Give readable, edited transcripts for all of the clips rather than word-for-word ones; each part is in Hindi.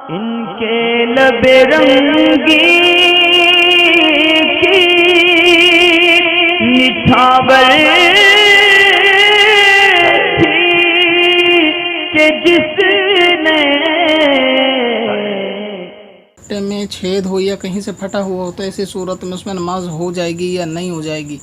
इनके लबे रंगी की निठावर थी कि जिसने में छेद हो या कहीं से फटा हुआ हो तो ऐसी सूरत में उसमें नमाज हो जाएगी या नहीं हो जाएगी।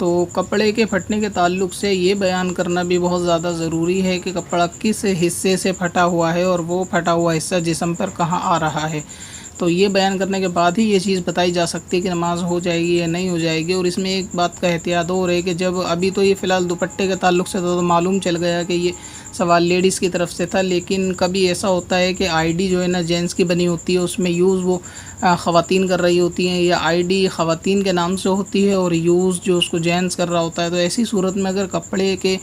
तो कपड़े के फटने के ताल्लुक से ये बयान करना भी बहुत ज़्यादा ज़रूरी है कि कपड़ा किस हिस्से से फटा हुआ है और वो फटा हुआ हिस्सा जिस्म पर कहाँ आ रहा है। तो ये बयान करने के बाद ही ये चीज़ बताई जा सकती है कि नमाज हो जाएगी या नहीं हो जाएगी। और इसमें एक बात का एहतियात और है कि जब अभी तो ये फ़िलहाल दुपट्टे के ताल्लुक से तो मालूम चल गया कि ये सवाल लेडीज़ की तरफ से था, लेकिन कभी ऐसा होता है कि आईडी जो है ना जेंट्स की बनी होती है, उसमें यूज़ वो ख़वातीन कर रही होती हैं या आईडी ख़वातीन के नाम से होती है और यूज़ जो उसको जेंट्स कर रहा होता है। तो ऐसी सूरत में अगर कपड़े के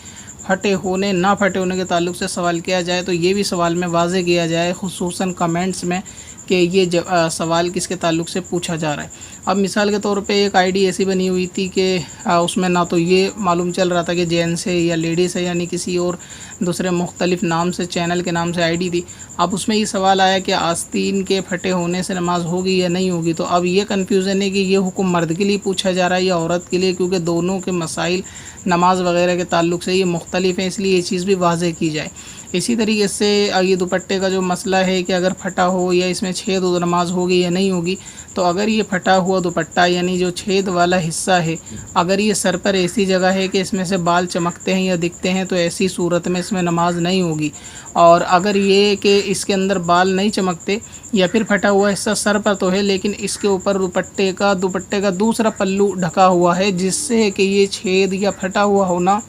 फटे होने ना फटे होने के ताल्लुक से सवाल किया जाए तो ये भी सवाल में वाज़े किया जाए, खुसूसन कमेंट्स में, कि ये सवाल किसके ताल्लुक से पूछा जा रहा है। अब मिसाल के तौर पे एक आईडी ऐसी बनी हुई थी कि उसमें ना तो ये मालूम चल रहा था कि जेंट्स है या लेडीज़ है, यानी किसी और दूसरे मुख्तलिफ नाम से, चैनल के नाम से आईडी थी। अब उसमें ये सवाल आया कि आस्तीन के फटे होने से नमाज होगी या नहीं होगी। तो अब ये कन्फ्यूज़न है कि ये हुक्म मर्द के लिए पूछा जा रहा है या औरत के लिए, क्योंकि दोनों के मसाइल नमाज वगैरह के ताल्लुक से ये मुख्तलिफ हैं, इसलिए ये चीज़ भी वाज़े की जाए। इसी तरीके से ये दुपट्टे का जो मसला है कि अगर फटा हो या इसमें छेद हो तो नमाज होगी या नहीं होगी। तो अगर ये फटा हुआ दुपट्टा यानी जो छेद वाला हिस्सा है, अगर ये सर पर ऐसी जगह है कि इसमें से बाल चमकते हैं या दिखते हैं तो ऐसी सूरत में इसमें नमाज नहीं होगी। और अगर ये कि इसके अंदर बाल नहीं चमकते या फिर फटा हुआ हिस्सा सर पर तो है लेकिन इसके ऊपर दुपट्टे का दूसरा पल्लू ढका हुआ है जिससे कि ये छेद या फटा हुआ होना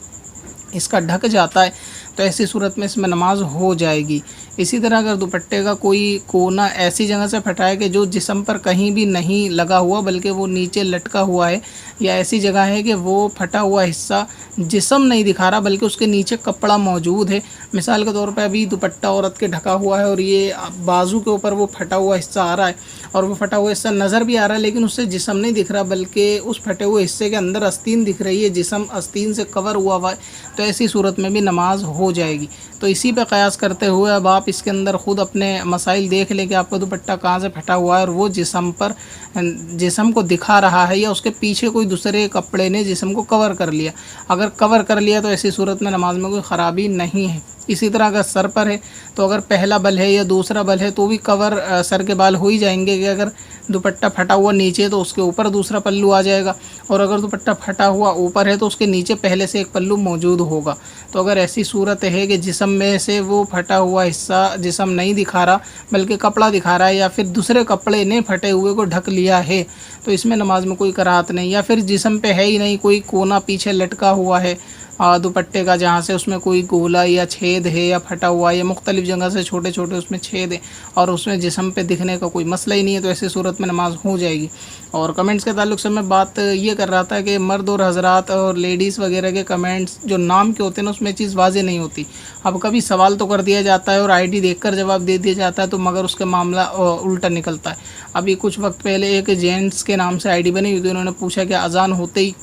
इसका ढक जाता है, तो ऐसी सूरत में इसमें नमाज हो जाएगी। इसी तरह अगर दुपट्टे का कोई कोना ऐसी जगह से फटा है कि जो जिस्म पर कहीं भी नहीं लगा हुआ बल्कि वो नीचे लटका हुआ है, या ऐसी जगह है कि वो फटा हुआ हिस्सा जिस्म नहीं दिखा रहा बल्कि उसके नीचे कपड़ा मौजूद है। मिसाल के तौर पे अभी दुपट्टा औरत के ढका हुआ है और ये बाजू के ऊपर वो फटा हुआ हिस्सा आ रहा है और वो फटा हुआ हिस्सा नज़र भी आ रहा है लेकिन उससे जिस्म नहीं दिख रहा बल्कि उस फटे हुए हिस्से के अंदर आस्तीन दिख रही है, जिस्म आस्तीन से कवर हुआ है, तो ऐसी सूरत में भी नमाज हो जाएगी। तो इसी पे क़यास करते हुए अब आप इसके अंदर ख़ुद अपने मसाइल देख लें कि आपका दुपट्टा कहाँ से फटा हुआ है और वो जिस्म को दिखा रहा है या उसके पीछे कोई दूसरे कपड़े ने जिस्म को कवर कर लिया। अगर कवर कर लिया तो ऐसी सूरत में नमाज में कोई ख़राबी नहीं है। इसी तरह अगर सर पर है तो अगर पहला बल है या दूसरा बल है तो भी कवर सर के बाल हो ही जाएंगे कि अगर दुपट्टा फटा हुआ नीचे तो उसके ऊपर दूसरा पल्लू आ जाएगा और अगर दुपट्टा फटा हुआ ऊपर है तो उसके नीचे पहले से एक पल्लू मौजूद होगा। तो अगर ऐसी सूरत है कि जिस्म में से वो फटा हुआ हिस्सा जिस्म नहीं दिखा रहा बल्कि कपड़ा दिखा रहा है या फिर दूसरे कपड़े ने फटे हुए को ढक लिया है तो इसमें नमाज में कोई कराहत नहीं, या फिर जिस्म पे है ही नहीं, कोई कोना पीछे लटका हुआ है दुपट्टे का जहाँ से उसमें कोई गोला या छेद है या फटा हुआ या मुख्तलिफ़ जगह से छोटे छोटे उसमें छेद है और उसमें जिस्म पे दिखने का कोई मसला ही नहीं है, तो ऐसी सूरत में नमाज हो जाएगी। और कमेंट्स के ताल्लुक से मैं बात ये कर रहा था कि मर्द और हज़रात और लेडीज़ वगैरह के कमेंट्स जो नाम के होते हैं ना उसमें चीज़ वाज़े नहीं होती। अब कभी सवाल तो कर दिया जाता है और आईडी देखकर जवाब दे दिया जाता है तो मगर उसका मामला उल्टा निकलता है। अभी कुछ वक्त पहले एक जेंट्स के नाम से आईडी बनी हुई थी, उन्होंने पूछा कि अजान होते ही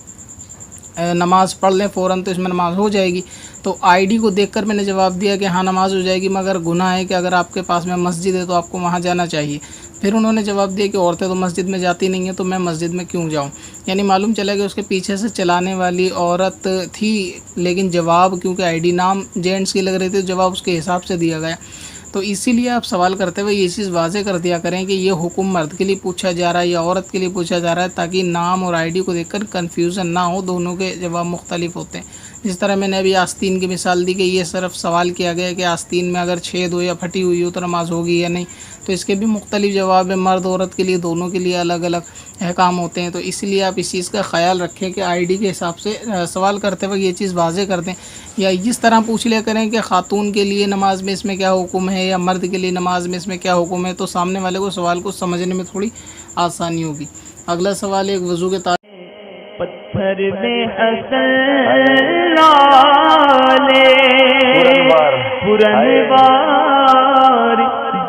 नमाज़ पढ़ लें फ़ौरन तो इसमें नमाज़ हो जाएगी। तो आईडी को देखकर मैंने जवाब दिया कि हाँ नमाज़ हो जाएगी, मगर गुनाह है कि अगर आपके पास में मस्जिद है तो आपको वहाँ जाना चाहिए। फिर उन्होंने जवाब दिया कि औरतें तो मस्जिद में जाती नहीं हैं तो मैं मस्जिद में क्यों जाऊँ। यानी मालूम चला कि उसके पीछे से चलाने वाली औरत थी लेकिन जवाब क्योंकि आईडी नाम जेंट्स की लग रही थी जवाब उसके हिसाब से दिया गया। तो इसीलिए आप सवाल करते हुए ये चीज़ वाज़े कर दिया करें कि ये हुक्म मर्द के लिए पूछा जा रहा है या औरत के लिए पूछा जा रहा है, ताकि नाम और आईडी को देखकर कन्फ्यूज़न ना हो, दोनों के जवाब मुख्तलिफ होते हैं। जिस तरह मैंने अभी आस्तीन की मिसाल दी कि ये सिर्फ सवाल किया गया कि आस्तीन में अगर छेद हो या फटी हुई हो तो नमाज होगी या नहीं, तो इसके भी मुख्तलिफ जवाब है, मर्द औरत के लिए दोनों के लिए अलग अलग अहकाम होते हैं। तो इसलिए आप इस चीज़ का ख्याल रखें कि आईडी के हिसाब से सवाल करते वक्त ये चीज़ वाज़े कर दें, या इस तरह पूछ लिया करें कि ख़ातून के लिए नमाज में इसमें क्या हुक्म है या मर्द के लिए नमाज में इसमें क्या हुक्म है, तो सामने वाले को सवाल को समझने में थोड़ी आसानी होगी। अगला सवाल एक वज़ू के पत्थर में हसन लाले पुरनवार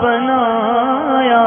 बनाया